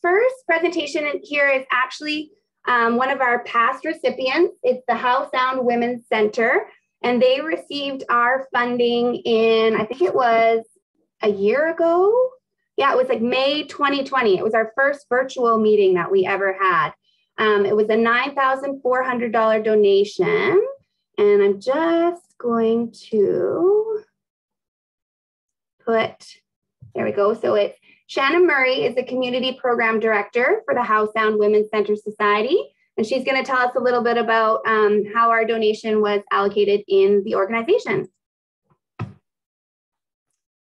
first presentation here is actually one of our past recipients. It's the Howe Sound Women's Center, and they received our funding in, I think it was a year ago. Yeah, it was like May 2020. It was our first virtual meeting that we ever had. It was a $9,400 donation, and I'm just going to put, there we go. So it's Shannon Murray is the Community Program Director for the Howe Sound Women's Center Society, and she's going to tell us a little bit about how our donation was allocated in the organization.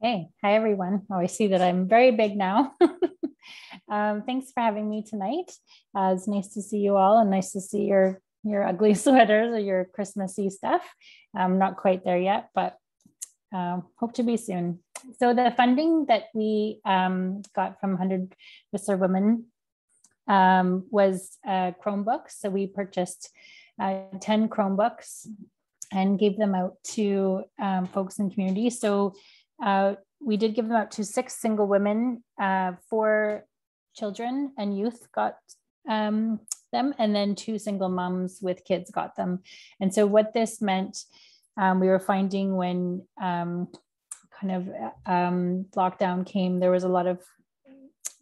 Hey, hi everyone. Oh, I see that I'm very big now. Thanks for having me tonight. It's nice to see you all, and nice to see your ugly sweaters or your Christmassy stuff. I'm not quite there yet, but hope to be soon. So the funding that we got from 100 Whistler Women was Chromebooks. So we purchased 10 Chromebooks and gave them out to folks in community. So we did give them out to 6 single women, 4 children and youth got them, and then 2 single moms with kids got them. And so what this meant, we were finding when lockdown came, there was a lot of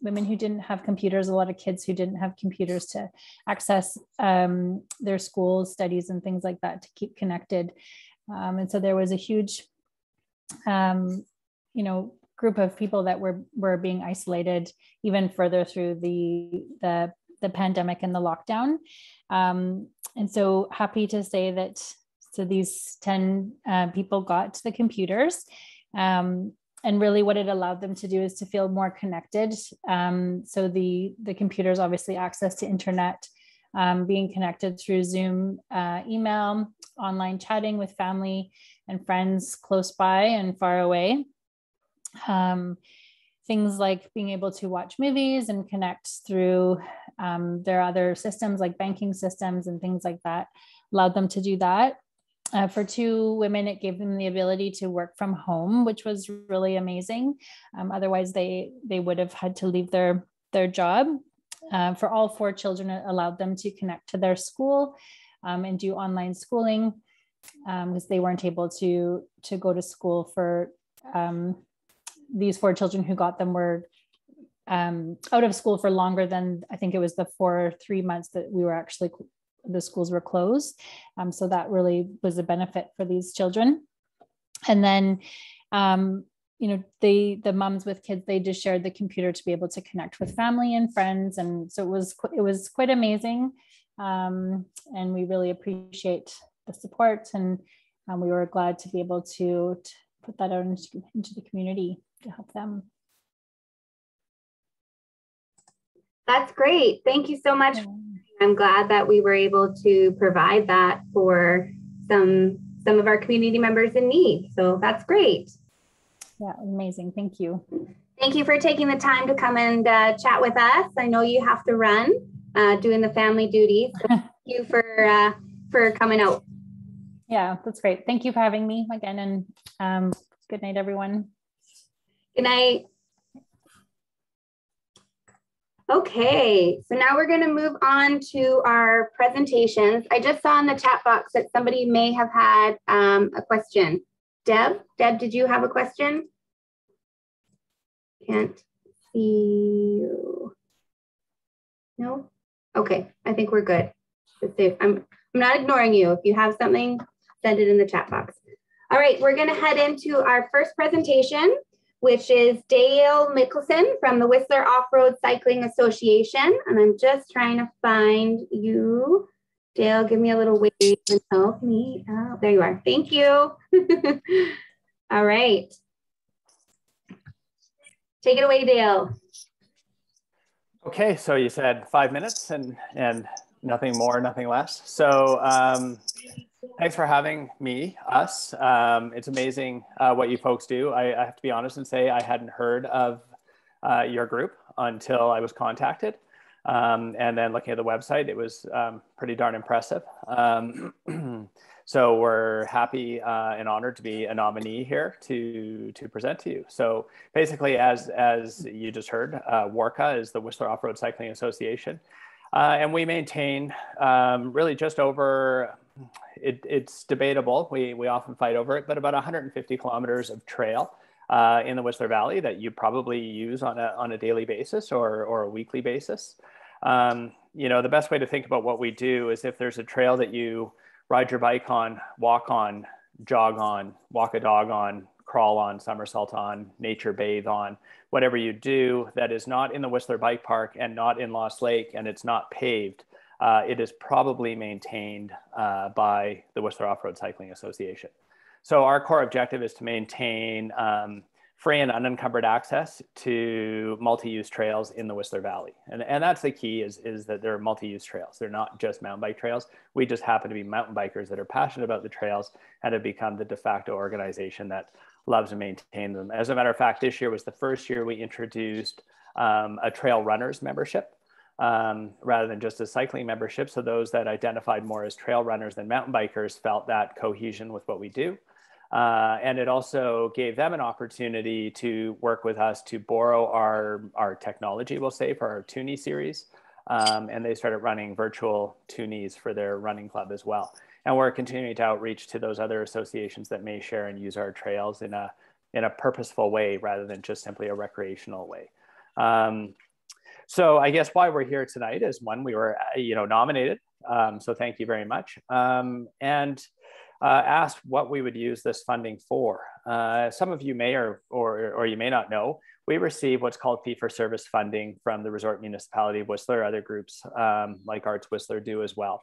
women who didn't have computers, a lot of kids who didn't have computers to access their school studies and things like that to keep connected. And so there was a huge, group of people that were being isolated even further through the pandemic and the lockdown. And so happy to say that so these 10 people got the computers. And really what it allowed them to do is to feel more connected. So the computers obviously access to internet, being connected through Zoom, email, online chatting with family and friends close by and far away. Things like being able to watch movies and connect through their other systems like banking systems and things like that, allowed them to do that. For 2 women, it gave them the ability to work from home, which was really amazing. Otherwise, they would have had to leave their job. For all 4 children, it allowed them to connect to their school and do online schooling because they weren't able to go to school. For these 4 children who got them were out of school for longer than, I think it was the 3 months that we were actually, the schools were closed. So that really was a benefit for these children. And then, the moms with kids, they just shared the computer to be able to connect with family and friends. And so it was quite amazing. And we really appreciate the support. And we were glad to be able to put that out into the community to help them. That's great. Thank you so much. I'm glad that we were able to provide that for some of our community members in need. So that's great. Yeah, amazing. Thank you. Thank you for taking the time to come and chat with us. I know you have to run, doing the family duties. So thank you for coming out. Yeah, that's great. Thank you for having me again, and good night, everyone. Good night. Okay, so now we're going to move on to our presentations. I just saw in the chat box that somebody may have had a question. Deb, did you have a question? Can't see you. No? Okay, I think we're good. I'm not ignoring you. If you have something, send it in the chat box. All right, we're going to head into our first presentation, which is Dale Mikkelsen from the Whistler Off-Road Cycling Association. And I'm just trying to find you. Dale, give me a little wave and help me out. There you are. Thank you. All right. Take it away, Dale. Okay, so you said 5 minutes and nothing more, nothing less. So thanks for having us. It's amazing what you folks do. I have to be honest and say I hadn't heard of your group until I was contacted. And then looking at the website, it was pretty darn impressive. So we're happy and honored to be a nominee here to present to you. So basically, as you just heard, WORCA is the Whistler Off-Road Cycling Association. And we maintain really just over, it's debatable, we often fight over it, but about 150 kilometers of trail in the Whistler Valley that you probably use on a daily basis or a weekly basis. You know, the best way to think about what we do is if there's a trail that you ride your bike on, walk on, jog on, walk a dog on, crawl on, somersault on, nature bathe on, whatever you do that is not in the Whistler Bike Park and not in Lost Lake and it's not paved, it is probably maintained by the Whistler Off-Road Cycling Association. So our core objective is to maintain free and unencumbered access to multi-use trails in the Whistler Valley. And that's the key is that they're multi-use trails. They're not just mountain bike trails. We just happen to be mountain bikers that are passionate about the trails and have become the de facto organization that loves to maintain them. As a matter of fact, this year was the first year we introduced a trail runners membership rather than just a cycling membership. So those that identified more as trail runners than mountain bikers felt that cohesion with what we do. And it also gave them an opportunity to work with us to borrow our technology, we'll say, for our Toonie series. And they started running virtual Toonies for their running club as well. And we're continuing to outreach to those other associations that may share and use our trails in a purposeful way rather than just simply a recreational way. So I guess why we're here tonight is one, we were nominated. So thank you very much. And asked what we would use this funding for. Some of you may or you may not know, we receive what's called fee-for-service funding from the Resort Municipality of Whistler. Other groups like Arts Whistler do as well.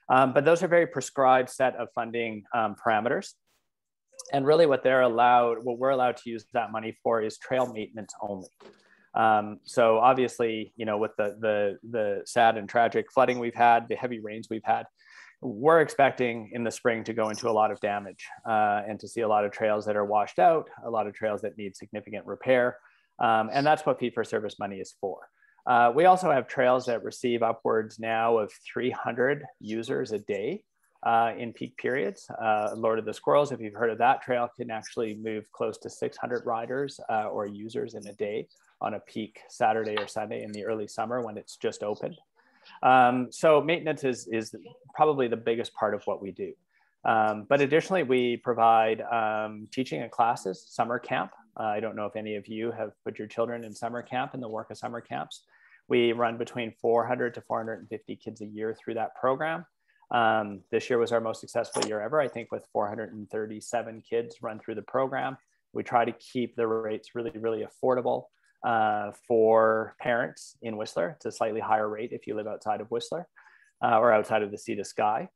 But those are very prescribed set of funding parameters. And really what we're allowed to use that money for is trail maintenance only. So obviously, with the sad and tragic flooding we've had, the heavy rains we've had, we're expecting in the spring to go into a lot of damage and to see a lot of trails that are washed out, a lot of trails that need significant repair. And that's what fee-for-service money is for. We also have trails that receive upwards now of 300 users a day in peak periods. Lord of the Squirrels, if you've heard of that trail, can actually move close to 600 riders or users in a day on a peak Saturday or Sunday in the early summer when it's just opened. So maintenance is probably the biggest part of what we do. But additionally, we provide teaching and classes, summer camp. I don't know if any of you have put your children in summer camp, in the WORCA summer camps. We run between 400 to 450 kids a year through that program. This year was our most successful year ever, I think, with 437 kids run through the program. We try to keep the rates really, really affordable for parents in Whistler. It's a slightly higher rate if you live outside of Whistler or outside of the sea to sky.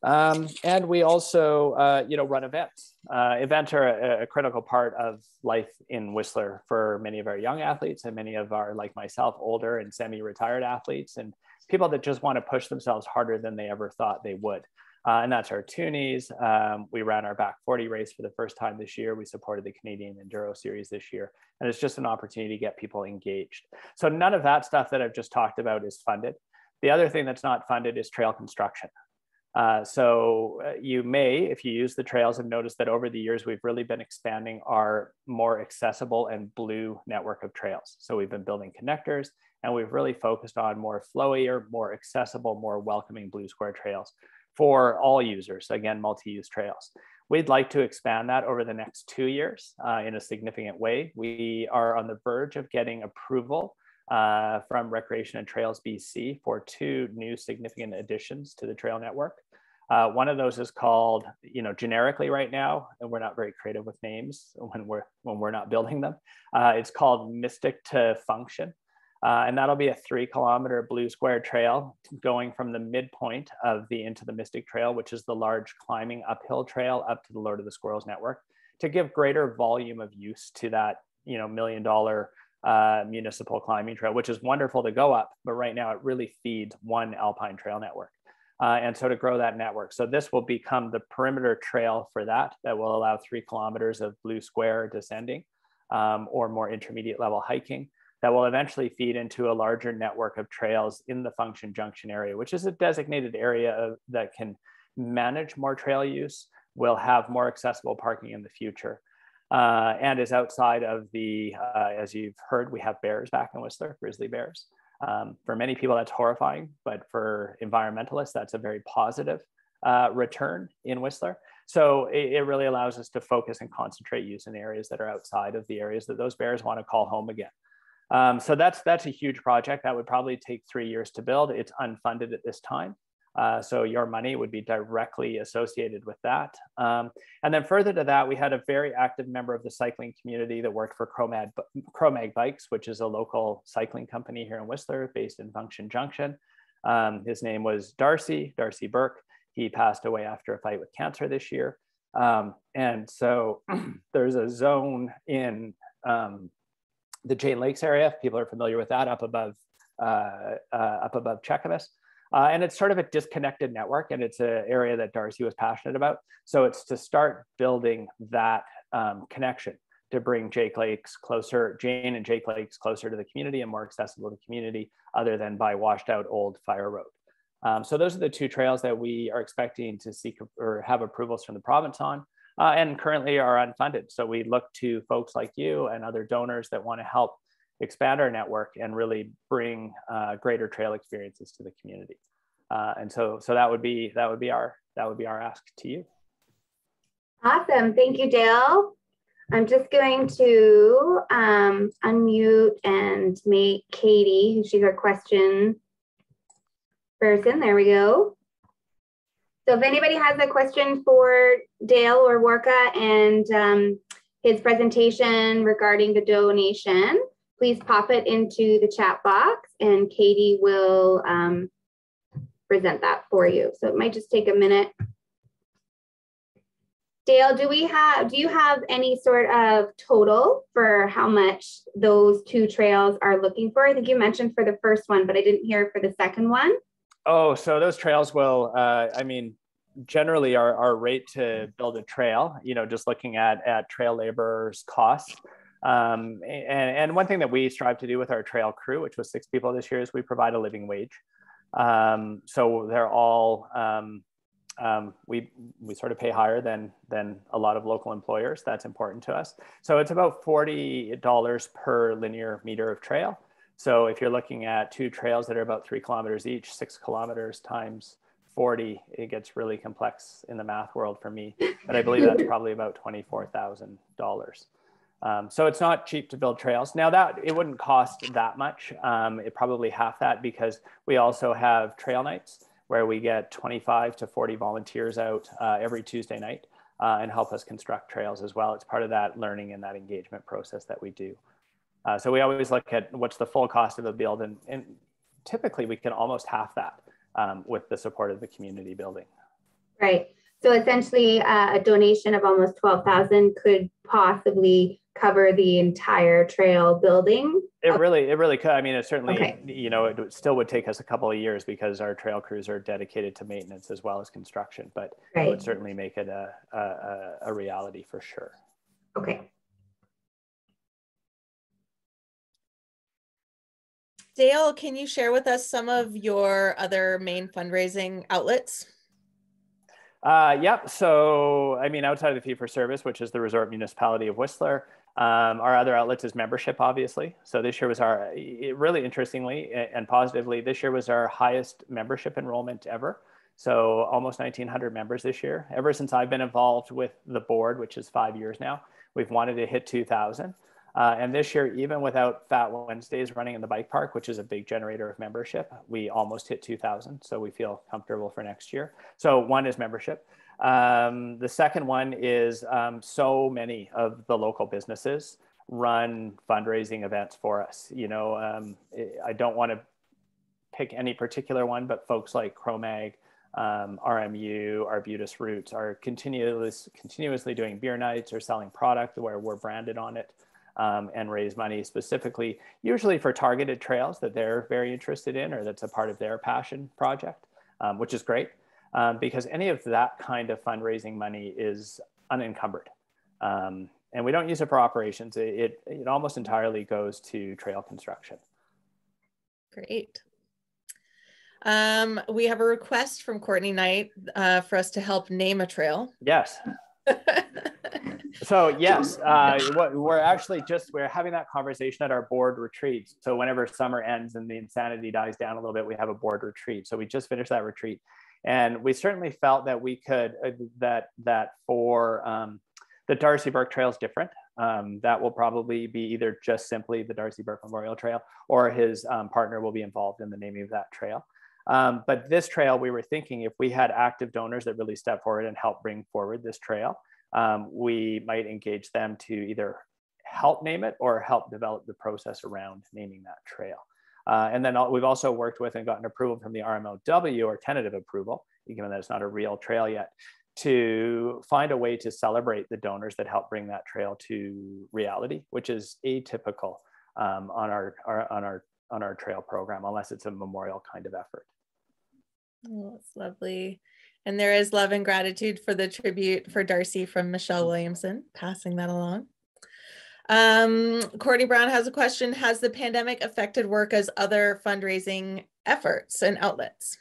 And we also, run events. Events are a critical part of life in Whistler for many of our young athletes and many of our, like myself, older and semi-retired athletes and people that just want to push themselves harder than they ever thought they would. And that's our Toonies. We ran our back 40 race for the first time this year. We supported the Canadian Enduro Series this year. And it's just an opportunity to get people engaged. So none of that stuff that I've just talked about is funded. The other thing that's not funded is trail construction. So you may, if you use the trails, have noticed that over the years, we've really been expanding our more accessible and blue network of trails. So we've been building connectors and we've really focused on more flowier, more accessible, more welcoming blue square trails for all users, again, multi-use trails. We'd like to expand that over the next 2 years in a significant way. We are on the verge of getting approval from Recreation and Trails BC for 2 new significant additions to the trail network. One of those is called, generically right now, and we're not very creative with names when we're not building them. It's called Mystic to Function. And that'll be a 3-kilometer blue square trail going from the midpoint of the Into the Mystic Trail, which is the large climbing uphill trail up to the Lord of the Squirrels network, to give greater volume of use to that, $1 million municipal climbing trail, which is wonderful to go up, but right now it really feeds one alpine trail network. And so to grow that network. So this will become the perimeter trail for that will allow 3 kilometers of blue square descending or more intermediate level hiking. that will eventually feed into a larger network of trails in the Function Junction area, which is a designated area that can manage more trail use, will have more accessible parking in the future, and is outside of the, as you've heard, we have bears back in Whistler, grizzly bears. For many people, that's horrifying, but for environmentalists, that's a very positive return in Whistler. So it really allows us to focus and concentrate use in areas that are outside of the areas that those bears want to call home again. So that's a huge project that would probably take 3 years to build. It's unfunded at this time. So your money would be directly associated with that. And then further to that, we had a very active member of the cycling community that worked for Cro-Mag Bikes, which is a local cycling company here in Whistler based in Function Junction. His name was Darcy Burke. He passed away after a fight with cancer this year. And so there's a zone in the Jane Lakes area, if people are familiar with that, up above Cheakamus. And it's sort of a disconnected network, and it's an area that Darcy was passionate about. So it's to start building that connection to bring Jane and Jake Lakes closer to the community and more accessible to the community, other than by washed out old fire road. So those are the two trails that we are expecting to seek or have approvals from the province on, and currently are unfunded. So we look to folks like you and other donors that want to help expand our network and really bring greater trail experiences to the community. And so that would be our ask to you. Awesome, thank you, Dale. I'm just going to unmute and make Katie, she's our question person. There we go. So if anybody has a question for Dale or Warka and his presentation regarding the donation, please pop it into the chat box and Katie will present that for you. So it might just take a minute. Dale, do you have any sort of total for how much those two trails are looking for? I think you mentioned for the first one, but I didn't hear for the second one. Oh, so those trails will, I mean, generally our rate to build a trail, just looking at trail laborers' costs. And one thing that we strive to do with our trail crew, which was 6 people this year, is we provide a living wage. So they're all, we sort of pay higher than a lot of local employers. That's important to us. So it's about $40 per linear meter of trail. So if you're looking at 2 trails that are about 3 kilometers each, 6 kilometers times 40, it gets really complex in the math world for me. But I believe that's probably about $24,000. So it's not cheap to build trails. Now that it wouldn't cost that much, it probably half that, because we also have trail nights where we get 25 to 40 volunteers out every Tuesday night and help us construct trails as well. It's part of that learning and that engagement process that we do. So we always look at what's the full cost of the build, and typically we can almost half that with the support of the community building. Right. So essentially a donation of almost 12,000 could possibly cover the entire trail building. It really could. I mean, it certainly, okay. It still would take us a couple of years because our trail crews are dedicated to maintenance as well as construction, but right. It would certainly make it a reality for sure. Okay. Dale, can you share with us some of your other main fundraising outlets? Yep. So, I mean, outside of the fee-for-service, which is the Resort Municipality of Whistler, our other outlets is membership, obviously. So this year was really interestingly and positively, this year was our highest membership enrollment ever. So almost 1,900 members this year. Ever since I've been involved with the board, which is 5 years now, we've wanted to hit 2,000. And this year, even without Fat Wednesdays running in the bike park, which is a big generator of membership, we almost hit 2,000. So we feel comfortable for next year. So one is membership. The second one is so many of the local businesses run fundraising events for us. I don't want to pick any particular one, but folks like Cro-Mag, RMU, Arbutus Roots are continuously doing beer nights or selling product where we're branded on it. And raise money specifically, usually for targeted trails that they're very interested in or that's a part of their passion project, which is great because any of that kind of fundraising money is unencumbered. And we don't use it for operations. It almost entirely goes to trail construction. Great. We have a request from Courtney Knight for us to help name a trail. Yes. So yes, we're having that conversation at our board retreat. So whenever summer ends and the insanity dies down a little bit, we have a board retreat. So we just finished that retreat, and we certainly felt that we could that for the Darcy Burke Trail is different. That will probably be either just simply the Darcy Burke Memorial Trail, or his partner will be involved in the naming of that trail. But this trail, we were thinking if we had active donors that really step forward and help bring forward this trail, we might engage them to either help name it or help develop the process around naming that trail. And then we've also worked with and gotten approval from the RMLW, or tentative approval, even though it's not a real trail yet, to find a way to celebrate the donors that help bring that trail to reality, which is atypical on our trail program, unless it's a memorial kind of effort. Oh, that's lovely. And there is love and gratitude for the tribute for Darcy from Michelle Williamson, passing that along. Courtney Brown has a question. Has the pandemic affected work as other fundraising efforts and outlets?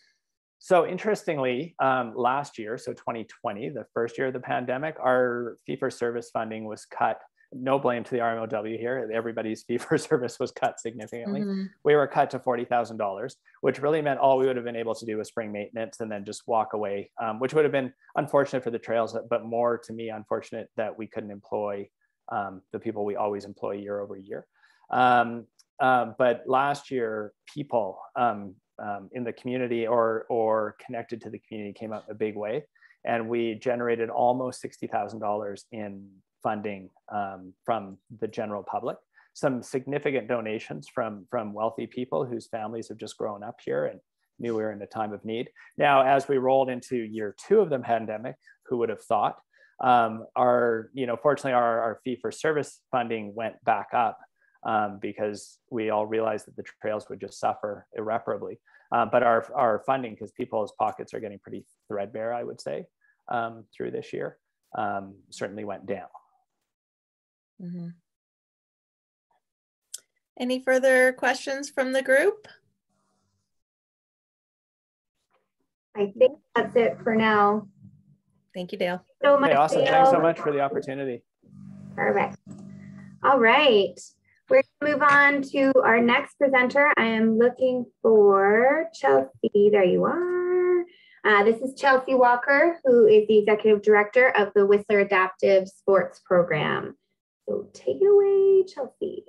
So interestingly, last year, so 2020, the first year of the pandemic, our fee-for-service funding was cut. No blame to the RMLW here. Everybody's fee-for-service was cut significantly. Mm-hmm. We were cut to $40,000, which really meant all we would have been able to do was spring maintenance and then just walk away, which would have been unfortunate for the trails, but more to me, unfortunate that we couldn't employ the people we always employ year over year. But last year, people in the community or connected to the community came out in a big way. And we generated almost $60,000 in funding from the general public, some significant donations from wealthy people whose families have just grown up here and knew we were in a time of need. Now, as we rolled into year 2 of the pandemic, who would have thought, fortunately our fee-for-service funding went back up because we all realized that the trails would just suffer irreparably. But our funding, because people's pockets are getting pretty threadbare, I would say, through this year, certainly went down. Mm-hmm. Any further questions from the group? I think that's it for now. Thank you, Dale. So much, okay, awesome. Dale. Thanks so much for the opportunity. Perfect. All right. We're going to move on to our next presenter. I am looking for Chelsey. There you are. This is Chelsey Walker, who is the Executive Director of the Whistler Adaptive Sports Program. So take it away, Chelsey.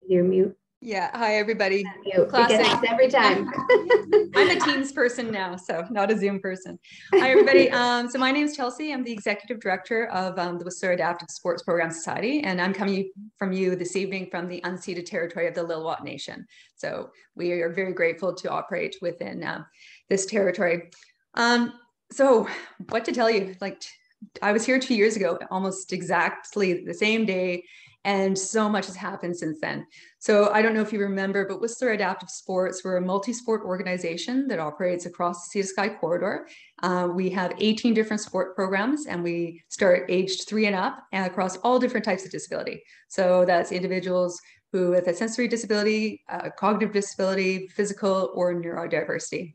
You're mute. Yeah. Hi, everybody. Classic. Every time. I'm a Teams person now, so not a Zoom person. Hi, everybody. So my name is Chelsey. I'm the Executive Director of the Whistler Adaptive Sports Program Society, and I'm coming from you this evening from the unceded territory of the Lil'wat Nation. So we are very grateful to operate within this territory. So what to tell you, I was here 2 years ago, almost exactly the same day, and so much has happened since then. So I don't know if you remember, but Whistler Adaptive Sports, we're a multi-sport organization that operates across the Sea to Sky corridor. We have 18 different sport programs, and we start aged 3 and up, and across all different types of disability. So that's individuals who with a sensory disability, cognitive disability, physical, or neurodiversity.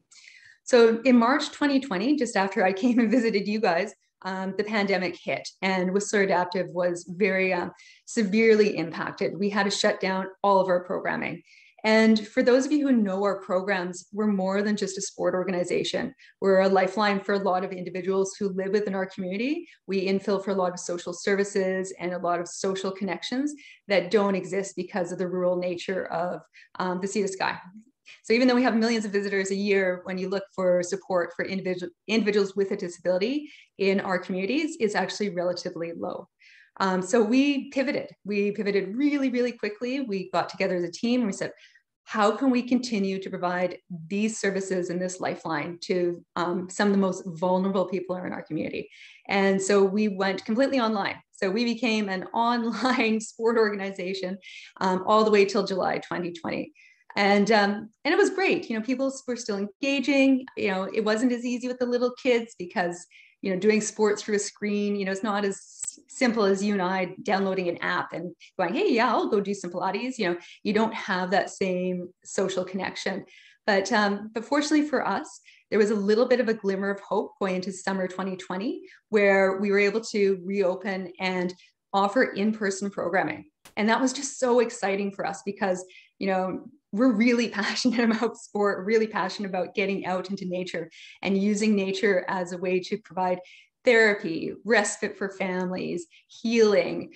So in March 2020, just after I came and visited you guys, the pandemic hit, and Whistler Adaptive was very severely impacted. We had to shut down all of our programming. And for those of you who know our programs, we're more than just a sport organization. We're a lifeline for a lot of individuals who live within our community. We infill for a lot of social services and a lot of social connections that don't exist because of the rural nature of the Sea to Sky. So even though we have millions of visitors a year, when you look for support for individuals with a disability in our communities, it's actually relatively low. So we pivoted. We pivoted really, really quickly. We got together as a team and we said, how can we continue to provide these services and this lifeline to some of the most vulnerable people in our community? And so we went completely online. So we became an online sport organization all the way till July 2020. And it was great. People were still engaging. It wasn't as easy with the little kids because, doing sports through a screen, it's not as simple as you and I downloading an app and going, hey, yeah, I'll go do some Pilates. You don't have that same social connection. But fortunately for us, there was a little bit of a glimmer of hope going into summer 2020, where we were able to reopen and offer in-person programming. And that was just so exciting for us because, we're really passionate about sport, really passionate about getting out into nature and using nature as a way to provide therapy, respite for families, healing,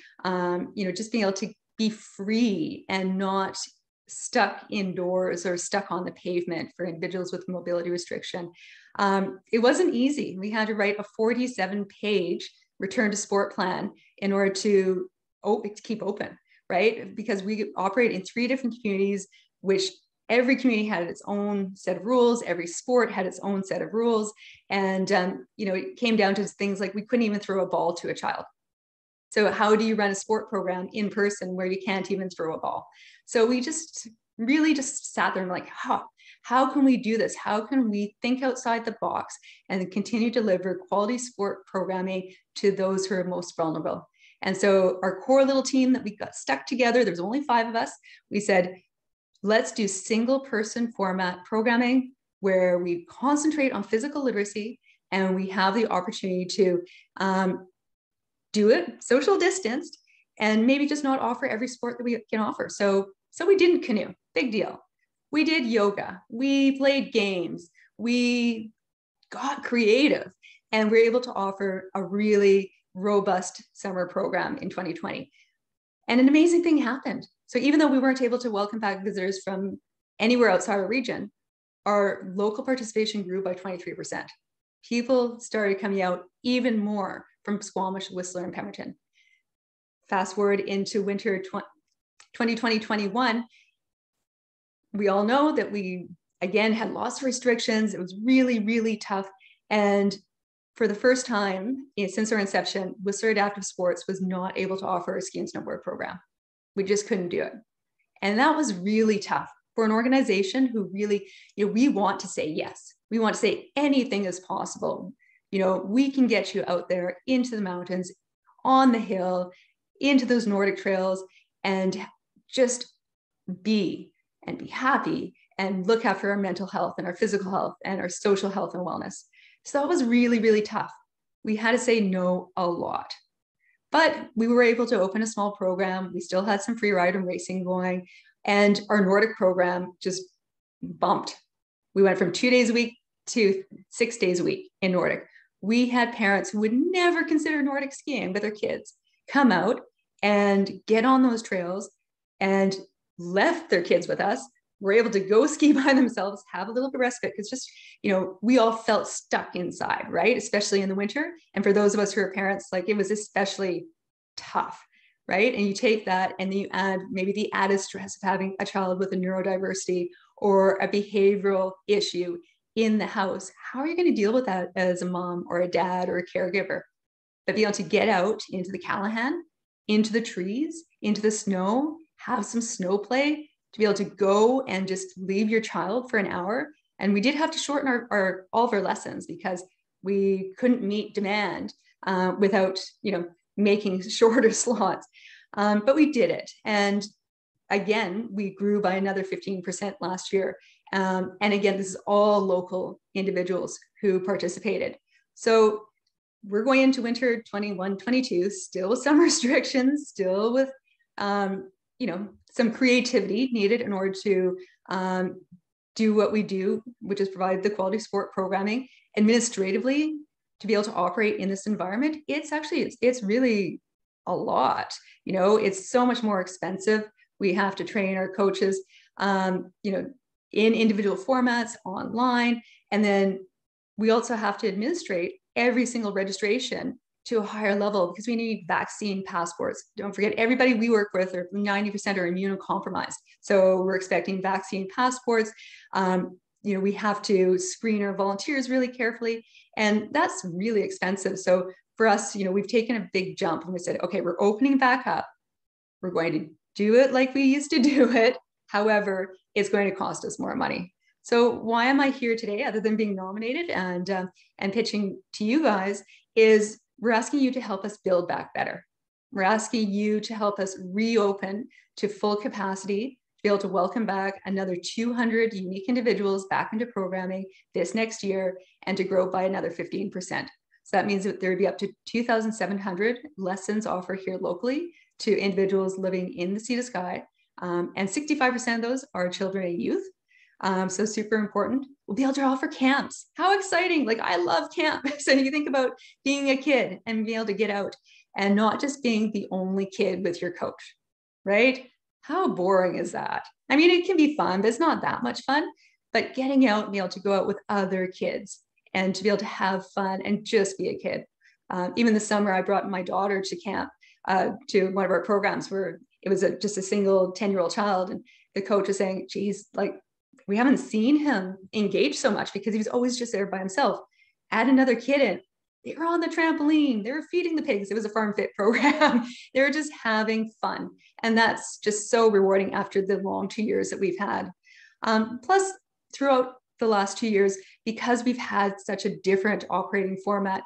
just being able to be free and not stuck indoors or stuck on the pavement for individuals with mobility restriction. It wasn't easy. We had to write a 47-page return to sport plan in order to keep open, right? Because we operate in 3 different communities, which every community had its own set of rules. Every sport had its own set of rules. And, it came down to things like we couldn't even throw a ball to a child. So how do you run a sport program in person where you can't even throw a ball? So we just really just sat there and like, how can we do this? How can we think outside the box and continue to deliver quality sport programming to those who are most vulnerable? And so our core little team that we got stuck together, there was only 5 of us. We said, let's do single person format programming where we concentrate on physical literacy and we have the opportunity to do it social distanced and maybe just not offer every sport that we can offer. So we didn't canoe, big deal. We did yoga, we played games, we got creative, and we're able to offer a really robust summer program in 2020. And an amazing thing happened. So even though we weren't able to welcome back visitors from anywhere outside our region, our local participation grew by 23%. People started coming out even more from Squamish, Whistler, and Pemberton. Fast forward into winter 2020-21, we all know that we, again, had lots of restrictions. It was really, really tough. And for the first time since our inception, Whistler Adaptive Sports was not able to offer a ski and snowboard program. We just couldn't do it. And that was really tough for an organization who really, we want to say yes. We want to say anything is possible. We can get you out there into the mountains, on the hill, into those Nordic trails, and just be happy and look after our mental health and our physical health and our social health and wellness. So that was really, really tough. We had to say no a lot. But we were able to open a small program. We still had some free ride and racing going. And our Nordic program just bumped. We went from 2 days a week to 6 days a week in Nordic. We had parents who would never consider Nordic skiing with their kids come out and get on those trails and left their kids with us, were able to go ski by themselves, have a little bit of respite, because just, we all felt stuck inside, right? Especially in the winter. And for those of us who are parents, like it was especially tough, right? And you take that and then you add maybe the added stress of having a child with a neurodiversity or a behavioral issue in the house. How are you going to deal with that as a mom or a dad or a caregiver? But be able to get out into the Callahan, into the trees, into the snow, have some snow play, to be able to go and just leave your child for an hour. And we did have to shorten all of our lessons because we couldn't meet demand without, making shorter slots. But we did it. And again, we grew by another 15% last year. And again, this is all local individuals who participated. So we're going into winter 21-22, still with some restrictions, still with, some creativity needed in order to do what we do, which is provide the quality sport programming. Administratively, to be able to operate in this environment, it's really a lot. It's so much more expensive. We have to train our coaches, in individual formats online. And then we also have to administrate every single registration to a higher level because we need vaccine passports. Don't forget, everybody we work with, or 90% are immunocompromised. So we're expecting vaccine passports. We have to screen our volunteers really carefully, and that's really expensive. So for us, we've taken a big jump and we said, okay, we're opening back up. We're going to do it like we used to do it, However, it's going to cost us more money. So why am I here today, other than being nominated and pitching to you guys, is we're asking you to help us build back better. We're asking you to help us reopen to full capacity, to be able to welcome back another 200 unique individuals back into programming this next year, and to grow by another 15%. So that means that there would be up to 2,700 lessons offered here locally to individuals living in the Sea to Sky. And 65% of those are children and youth. So super important. We'll be able to offer camps. How exciting. Like, I love camp. So you think about being a kid and being able to get out and not just being the only kid with your coach, right? How boring is that? I mean, it can be fun, but it's not that much fun. But getting out and be able to go out with other kids and to be able to have fun and just be a kid. Even this summer, I brought my daughter to camp, to one of our programs where it was just a single 10-year-old child. And the coach was saying, geez, like, we haven't seen him engage so much because he was always just there by himself. Add another kid in. They were on the trampoline. They were feeding the pigs. It was a farm fit program. They were just having fun. And that's just so rewarding after the long 2 years that we've had. Plus, throughout the last 2 years, because we've had such a different operating format,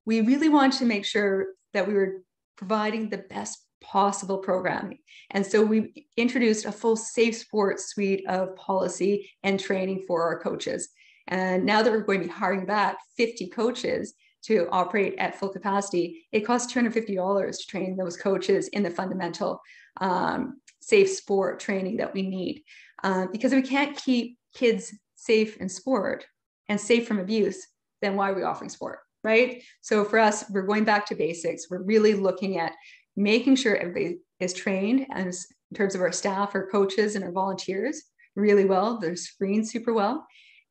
we really wanted to make sure that we were providing the best possible programming. And so we introduced a full safe sports suite of policy and training for our coaches. And now that we're going to be hiring back 50 coaches to operate at full capacity, it costs $250 to train those coaches in the fundamental safe sport training that we need. Because if we can't keep kids safe in sport and safe from abuse, then why are we offering sport, right? So for us, we're going back to basics. We're really looking at making sure everybody is trained, and in terms of our staff, our coaches, and our volunteers really well. They're screened super well.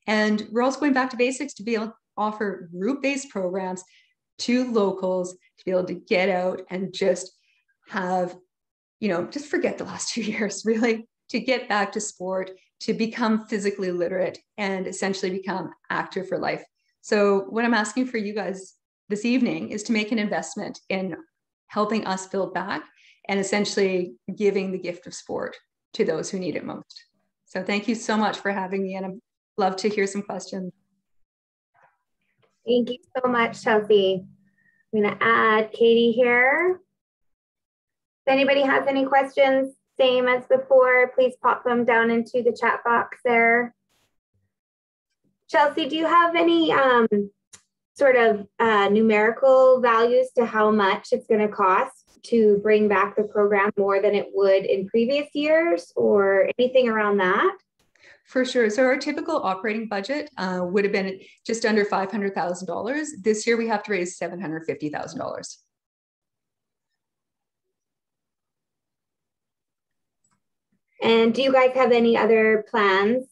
And we're also going back to basics to be able to offer group-based programs to locals to be able to get out and just have, just forget the last 2 years, really, to get back to sport, to become physically literate and essentially become active for life. So what I'm asking for you guys this evening is to make an investment in helping us build back and essentially giving the gift of sport to those who need it most. So thank you so much for having me, and I'd love to hear some questions. Thank you so much, Chelsey. I'm going to add Katie here. If anybody has any questions, same as before, please pop them down into the chat box there. Chelsey, do you have any sort of numerical values to how much it's going to cost to bring back the program more than it would in previous years, or anything around that? For sure. So our typical operating budget would have been just under $500,000. This year we have to raise $750,000. And do you guys have any other plans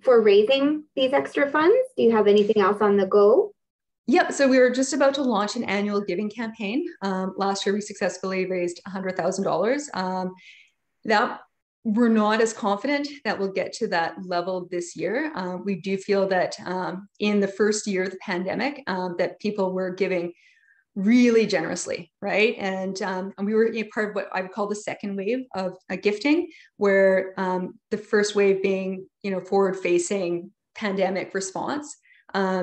for raising these extra funds? Do you have anything else on the go? Yep. So we were just about to launch an annual giving campaign. Last year, we successfully raised $100,000. That we're not as confident that we'll get to that level this year. We do feel that in the first year of the pandemic, that people were giving really generously, right? And we were part of what I would call the second wave of gifting, where the first wave being, forward-facing pandemic response.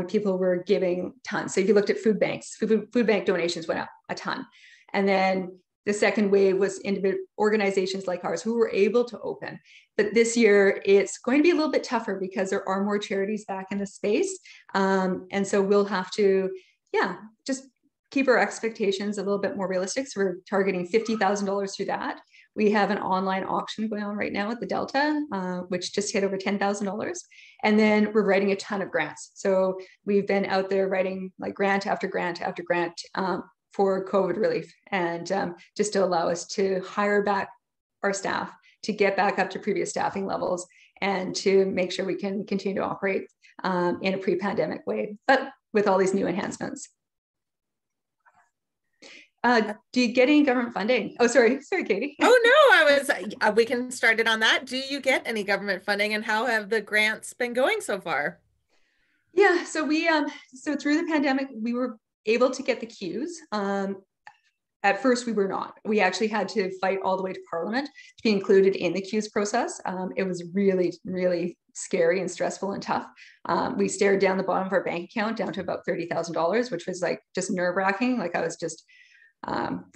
People were giving tons. So if you looked at food banks, food bank donations went up a ton. And then the second wave was individual organizations like ours who were able to open. But this year, it's going to be a little bit tougher because there are more charities back in the space. And so we'll have to, just keep our expectations a little bit more realistic. So we're targeting $50,000 through that. We have an online auction going on right now at the Delta, which just hit over $10,000. And then we're writing a ton of grants. So we've been out there writing like grant after grant after grant for COVID relief, and just to allow us to hire back our staff, to get back up to previous staffing levels, and to make sure we can continue to operate in a pre-pandemic way, but with all these new enhancements. Do you get any government funding? Oh, sorry, Katie. Oh no, we can start it on that. Do you get any government funding, and how have the grants been going so far? Yeah, so we so through the pandemic, we were able to get the queues. at first we were not. We actually had to fight all the way to Parliament to be included in the CEWS process. It was really, really scary and stressful and tough. We stared down the bottom of our bank account down to about $30,000, which was like just nerve-wracking. Like I was just,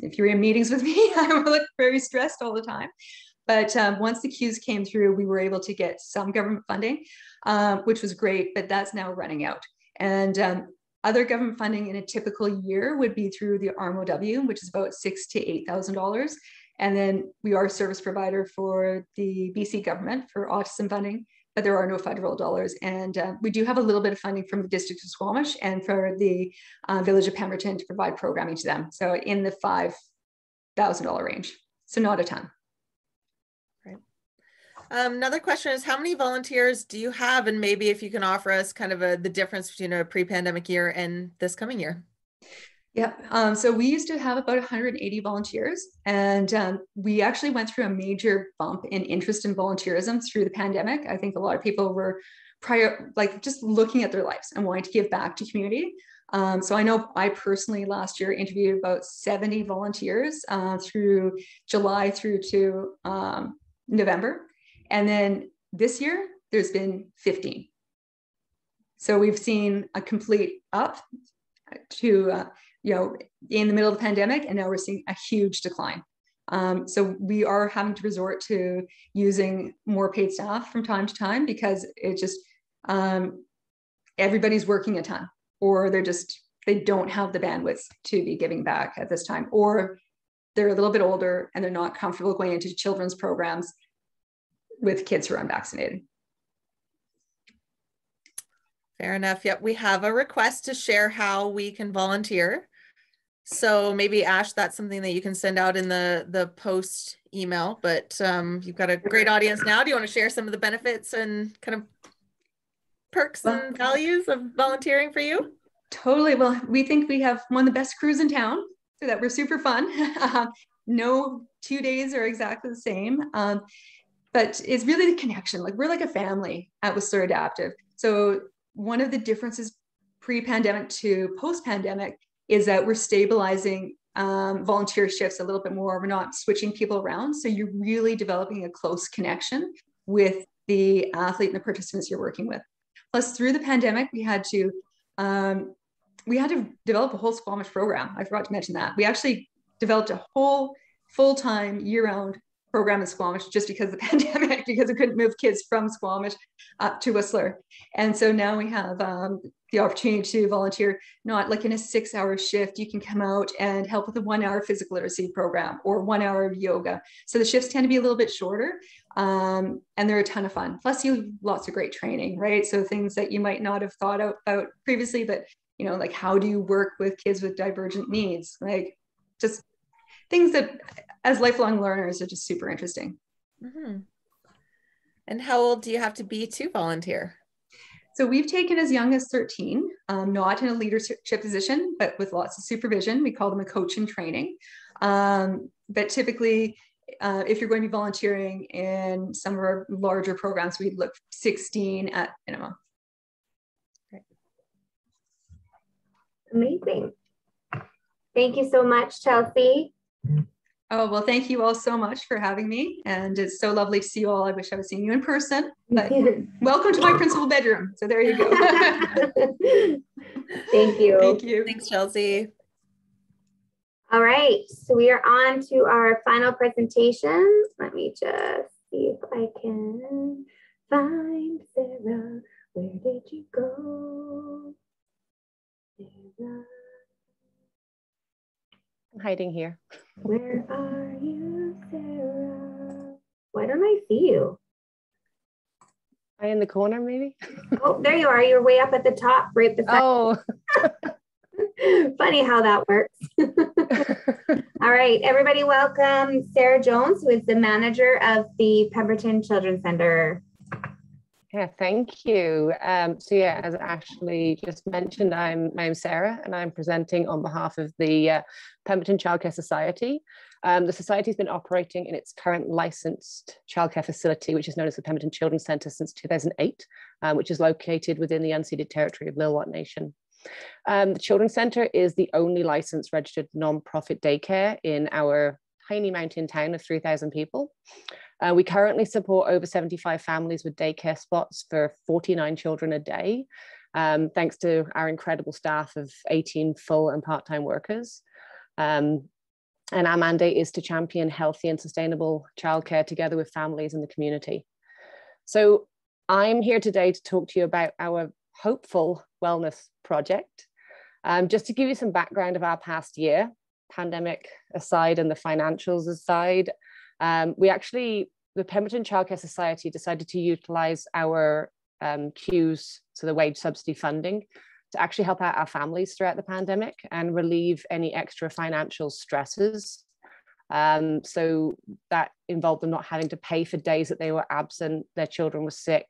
if you were in meetings with me, I was like very stressed all the time. But once the CEWS came through, we were able to get some government funding, which was great, but that's now running out. And other government funding in a typical year would be through the RMOW, which is about $6,000 to $8,000. And then we are a service provider for the BC government for autism funding, but there are no federal dollars. And we do have a little bit of funding from the District of Squamish and for the Village of Pemberton to provide programming to them. So in the $5,000 range, so not a ton. Another question is, how many volunteers do you have? And maybe if you can offer us kind of the difference between a pre-pandemic year and this coming year. Yeah, so we used to have about 180 volunteers, and we actually went through a major bump in interest in volunteerism through the pandemic. I think a lot of people were just looking at their lives and wanting to give back to community. So I know I personally last year interviewed about 70 volunteers through July through to November. And then this year, there's been 15. So we've seen a complete up to, in the middle of the pandemic, and now we're seeing a huge decline. So we are having to resort to using more paid staff from time to time because it just, everybody's working a ton, or they don't have the bandwidth to be giving back at this time, or they're a little bit older and they're not comfortable going into children's programs with kids who are unvaccinated. Fair enough. Yep. We have a request to share how we can volunteer. So maybe Ash, that's something that you can send out in the post email, but you've got a great audience now. Do you want to share some of the benefits and kind of perks and values of volunteering for you? Totally. Well, we think we have one of the best crews in town, so that we're super fun. No 2 days are exactly the same. But it's really the connection. Like we're like a family at Whistler Adaptive. So one of the differences pre-pandemic to post-pandemic is that we're stabilizing volunteer shifts a little bit more. We're not switching people around. So you're really developing a close connection with the athlete and the participants you're working with. Plus through the pandemic, we had to develop a whole Squamish program. I forgot to mention that. We actually developed a whole full-time year-round program in Squamish just because of the pandemic, because we couldn't move kids from Squamish up to Whistler. And so now we have the opportunity to volunteer, not like in a 6-hour shift. You can come out and help with a 1-hour physical literacy program or 1 hour of yoga. So the shifts tend to be a little bit shorter and they're a ton of fun. Plus you have lots of great training, right? So things that you might not have thought about previously, but like how do you work with kids with divergent needs? Like just things that as lifelong learners are just super interesting. Mm-hmm. And how old do you have to be to volunteer? So we've taken as young as 13, not in a leadership position, but with lots of supervision. We call them a coach in training. But typically, if you're going to be volunteering in some of our larger programs, we look 16 at minimum. Great. Amazing. Thank you so much, Chelsey. Oh, well, thank you all so much for having me. And it's so lovely to see you all. I wish I was seeing you in person, but welcome to my principal bedroom. So there you go. Thank you. Thank you. Thanks, Chelsey. All right, so we are on to our final presentations. Let me just see if I can find Sarah. Where did you go? Sarah. I'm hiding here. Where are you, Sarah? Why don't I see you? Am I in the corner, maybe? Oh, there you are. You're way up at the top, right beside. Oh. Funny how that works. All right, everybody welcome Sarah Jones, who is the manager of the Pemberton Children's Center. Yeah, thank you. So yeah, as Ashley just mentioned, my name's Sarah, and I'm presenting on behalf of the Pemberton Childcare Society. The society has been operating in its current licensed childcare facility, which is known as the Pemberton Children's Center, since 2008, which is located within the unceded territory of Lil'wat Nation. The Children's Centre is the only licensed registered non-profit daycare in our tiny mountain town of 3,000 people. We currently support over 75 families with daycare spots for 49 children a day, thanks to our incredible staff of 18 full and part-time workers. And our mandate is to champion healthy and sustainable childcare together with families in the community. So I'm here today to talk to you about our hopeful wellness project. Just to give you some background of our past year, pandemic aside and the financials aside, the Pemberton Childcare Society decided to utilize our CEWS, so the wage subsidy funding, to actually help out our families throughout the pandemic and relieve any extra financial stresses. So that involved them not having to pay for days that they were absent, their children were sick.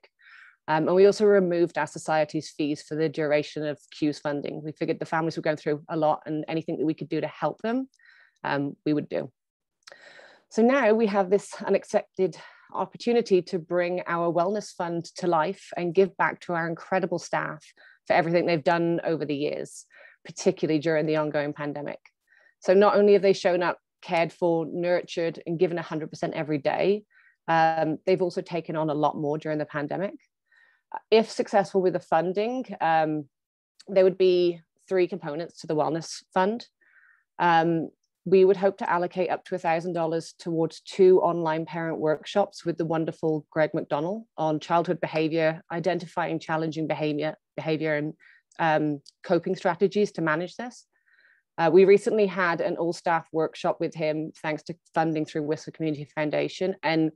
And we also removed our society's fees for the duration of CEWS funding. We figured the families were going through a lot, and anything that we could do to help them, we would do. So now we have this unexpected opportunity to bring our wellness fund to life and give back to our incredible staff for everything they've done over the years, particularly during the ongoing pandemic. So not only have they shown up, cared for, nurtured, and given 100% every day, they've also taken on a lot more during the pandemic. If successful with the funding, there would be 3 components to the wellness fund. We would hope to allocate up to $1,000 towards 2 online parent workshops with the wonderful Greg McDonald on childhood behavior, identifying challenging behavior and coping strategies to manage this. We recently had an all-staff workshop with him, thanks to funding through Whistler Community Foundation, and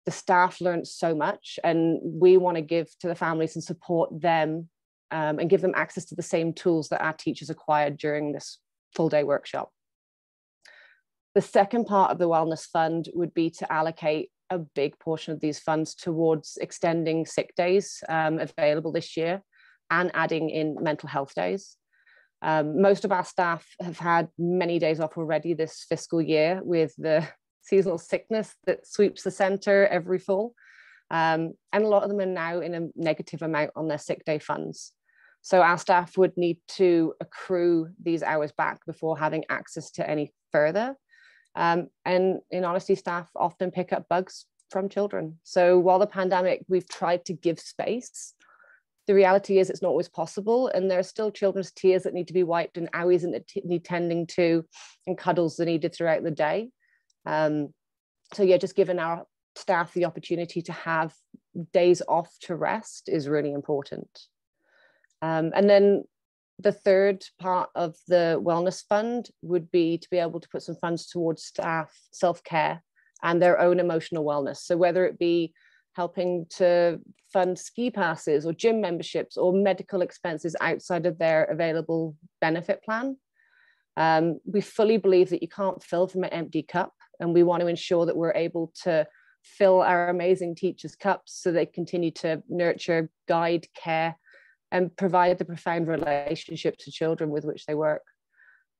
the staff learned so much, and we want to give to the families and support them and give them access to the same tools that our teachers acquired during this full-day workshop. The second part of the Wellness Fund would be to allocate a big portion of these funds towards extending sick days available this year and adding in mental health days. Most of our staff have had many days off already this fiscal year with the seasonal sickness that sweeps the centre every fall. And a lot of them are now in a negative amount on their sick day funds. So our staff would need to accrue these hours back before having access to any further. And in honesty, staff often pick up bugs from children. So while the pandemic, we've tried to give space, the reality is it's not always possible. And there are still children's tears that need to be wiped and owies that need tending to, and cuddles that are needed throughout the day. So yeah, just giving our staff the opportunity to have days off to rest is really important. And then the third part of the wellness fund would be to be able to put some funds towards staff self-care and their own emotional wellness. So whether it be helping to fund ski passes or gym memberships or medical expenses outside of their available benefit plan. We fully believe that you can't fill from an empty cup, and we want to ensure that we're able to fill our amazing teachers' cups so they continue to nurture, guide, care, and provide the profound relationship to children with which they work,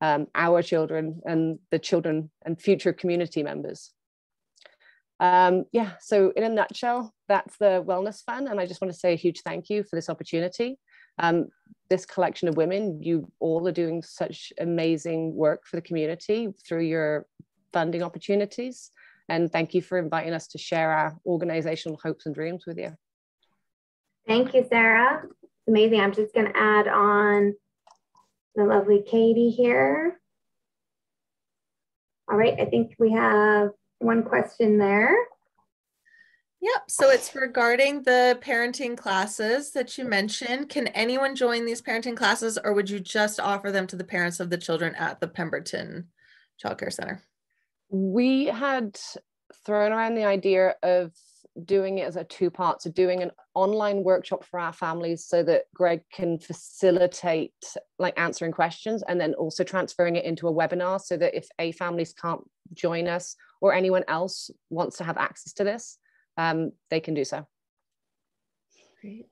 our children and the children and future community members. Yeah, so in a nutshell, that's the Wellness Fund. And I just want to say a huge thank you for this opportunity. This collection of women, you all are doing such amazing work for the community through your funding opportunities. And thank you for inviting us to share our organizational hopes and dreams with you. Thank you, Sarah. It's amazing. I'm just going to add on the lovely Katie here. All right, I think we have one question there. Yep, so it's regarding the parenting classes that you mentioned. Can anyone join these parenting classes, or would you just offer them to the parents of the children at the Pemberton Child Care Center? We had thrown around the idea of doing it as a 2-part, so doing an online workshop for our families so that Greg can facilitate like answering questions, and then also transferring it into a webinar so that if families can't join us or anyone else wants to have access to this, they can do so. Great.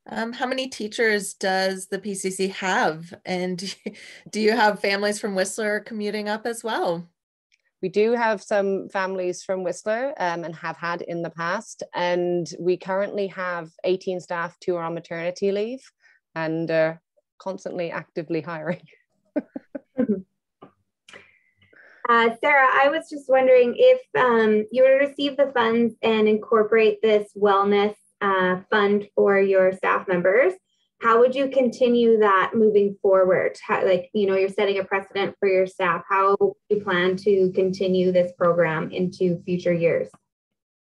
How many teachers does the PCC have? And do you have families from Whistler commuting up as well? We do have some families from Whistler and have had in the past. And we currently have 18 staff who are on maternity leave. and constantly actively hiring. Sarah, I was just wondering if you were to receive the funds and incorporate this wellness fund for your staff members, how would you continue that moving forward? How, like, you know, you're setting a precedent for your staff. How do you plan to continue this program into future years?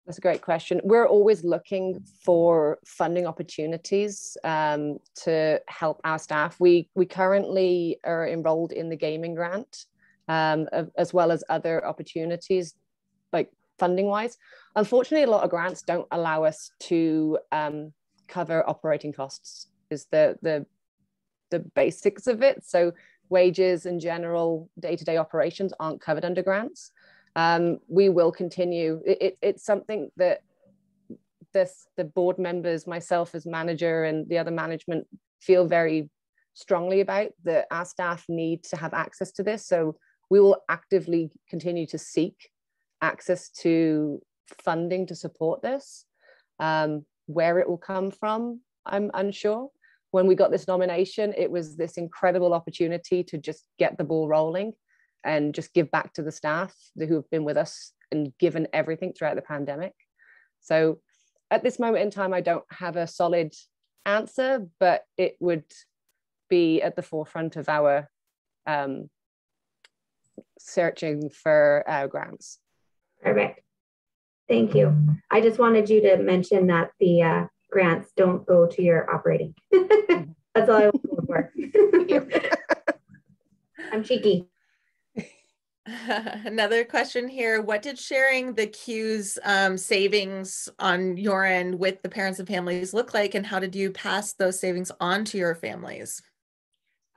That's a great question. We're always looking for funding opportunities to help our staff. We currently are enrolled in the gaming grant, as well as other opportunities like funding wise. Unfortunately, a lot of grants don't allow us to cover operating costs, is the basics of it. So wages and general day-to-day operations aren't covered under grants. We will continue. It's something that the board members, myself as manager, and the other management feel very strongly about, that our staff need to have access to this. So we will actively continue to seek access to funding to support this. Where it will come from, I'm unsure. When we got this nomination, it was this incredible opportunity to just get the ball rolling and just give back to the staff who have been with us and given everything throughout the pandemic. So at this moment in time, I don't have a solid answer, but it would be at the forefront of our searching for grants. Perfect. Thank you. I just wanted you to mention that the grants don't go to your operating. That's all I was going for. I'm cheeky. Another question here. What did sharing the Q's savings on your end with the parents and families look like, and how did you pass those savings on to your families?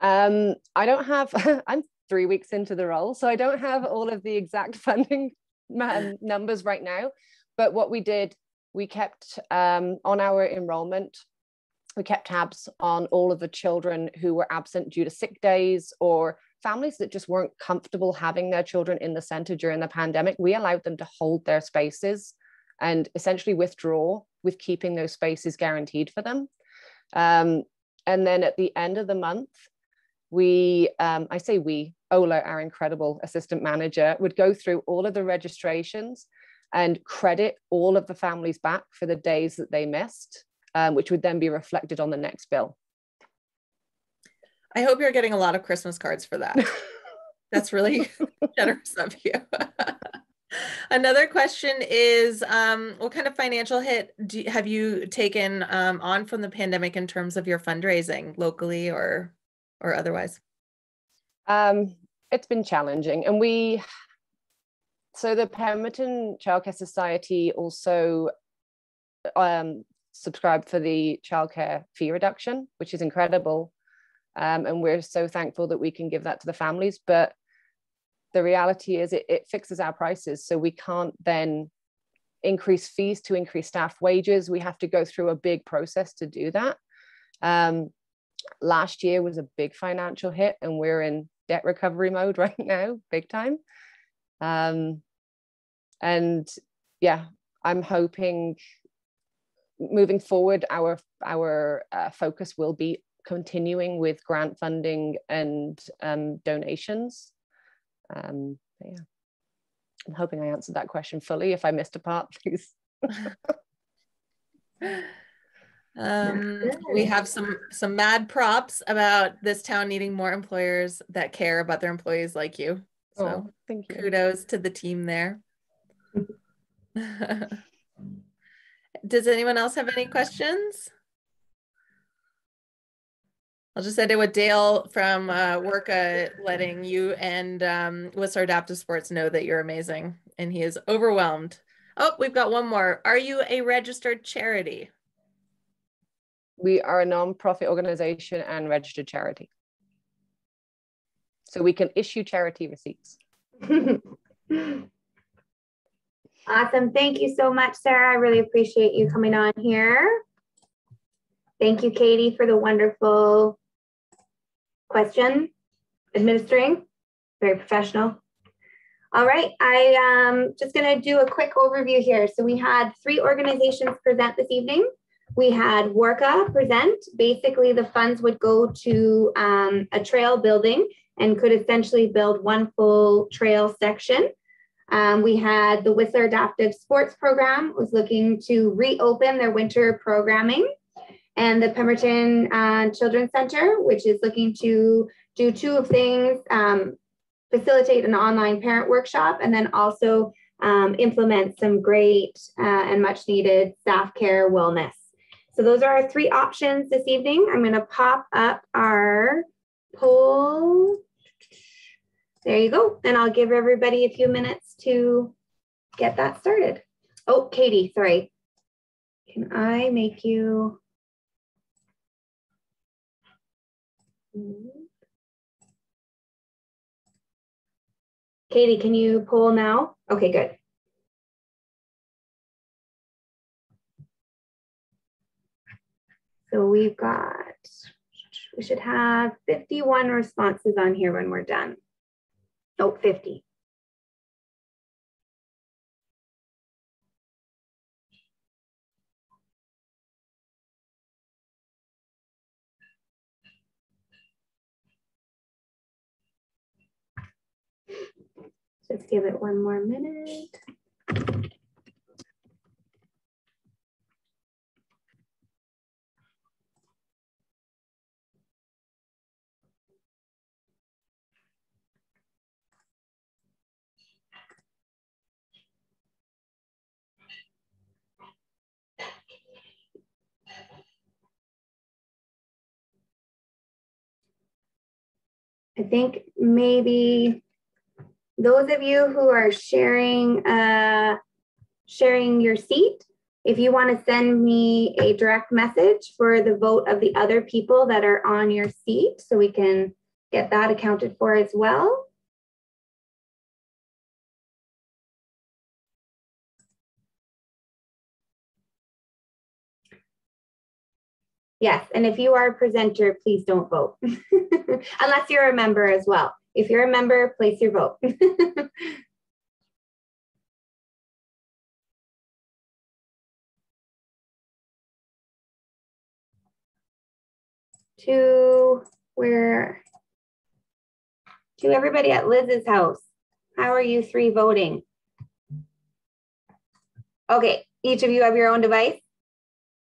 I don't have, I'm 3 weeks into the role, so I don't have all of the exact funding numbers right now. But what we did, we kept on our enrollment, we kept tabs on all of the children who were absent due to sick days or families that just weren't comfortable having their children in the center during the pandemic. We allowed them to hold their spaces and essentially withdraw with keeping those spaces guaranteed for them. And then at the end of the month, Ola, our incredible assistant manager, would go through all of the registrations and credit all of the families back for the days that they missed, which would then be reflected on the next bill. I hope you're getting a lot of Christmas cards for that. That's really generous of you. Another question is, what kind of financial hit have you taken on from the pandemic in terms of your fundraising locally or otherwise? It's been challenging. And so the Pemberton Childcare Society also subscribed for the childcare fee reduction, which is incredible. And we're so thankful that we can give that to the families. But the reality is it fixes our prices. So we can't then increase fees to increase staff wages. We have to go through a big process to do that. Last year was a big financial hit, and we're in debt recovery mode right now, big time. And yeah, I'm hoping moving forward, our focus will be continuing with grant funding and donations. Yeah, I'm hoping I answered that question fully. If I missed a part, please. We have some mad props about this town needing more employers that care about their employees like you. So thank you. Kudos to the team there. Does anyone else have any questions? I'll just end it with Dale from Worka letting you and Whistler Adaptive Sports know that you're amazing, and he is overwhelmed. Oh, we've got one more. Are you a registered charity? We are a non-profit organization and registered charity. So we can issue charity receipts. Awesome. Thank you so much, Sarah. I really appreciate you coming on here. Thank you, Katie, for the wonderful question administering. Very professional. All right, I am just going to do a quick overview here. So we had 3 organizations present this evening. We had Worka present. Basically, the funds would go to a trail building and could essentially build one full trail section. We had the Whistler Adaptive Sports Program was looking to reopen their winter programming, and the Pemberton Children's Center, which is looking to do two things, facilitate an online parent workshop, and then also implement some great and much needed staff care wellness. So those are our three options this evening. I'm going to pop up our poll. There you go. And I'll give everybody a few minutes to get that started. Oh, Katie, sorry. Can I make you? Katie, can you poll now? Okay, good. So we should have 51 responses on here when we're done. Oh, 50. Just give it one more minute. I think maybe those of you who are sharing your seat, if you want to send me a direct message for the vote of the other people that are on your seat, so we can get that accounted for as well. Yes, and if you are a presenter, please don't vote, unless you're a member as well. If you're a member, place your vote. To everybody at Liz's house, how are you three voting? Okay, each of you have your own device.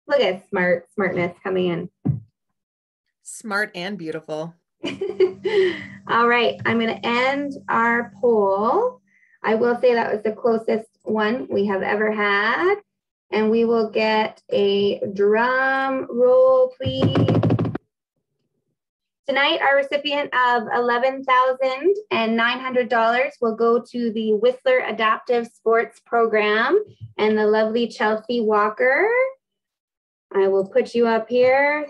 Look at smartness coming in. Smart and beautiful. All right, I'm going to end our poll. I will say that was the closest one we have ever had. And we will get a drum roll, please. Tonight, our recipient of $11,900 will go to the Whistler Adaptive Sports Program and the lovely Chelsey Walker. I will put you up here.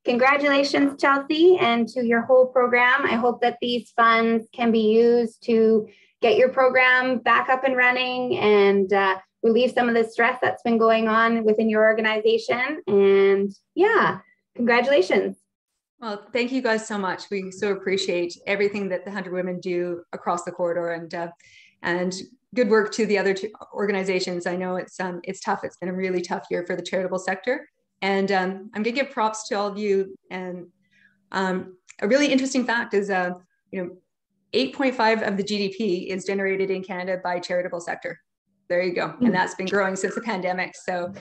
Congratulations, Chelsey, and to your whole program. I hope that these funds can be used to get your program back up and running and relieve some of the stress that's been going on within your organization. And yeah, congratulations. Well, thank you guys so much. We so appreciate everything that the 100 Women do across the corridor, and good work to the other two organizations. I know it's tough. It's been a really tough year for the charitable sector. And I'm going to give props to all of you. And a really interesting fact is, 8.5% of the GDP is generated in Canada by charitable sector. There you go. And that's been growing since the pandemic. So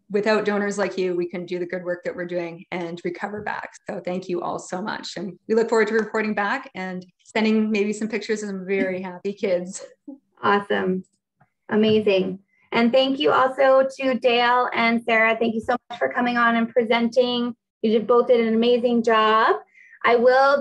without donors like you, we can do the good work that we're doing and recover back. So thank you all so much. And we look forward to reporting back and sending maybe some pictures of some very happy kids. Awesome. Amazing. And thank you also to Dale and Sarah. Thank you so much for coming on and presenting. You both did an amazing job. I will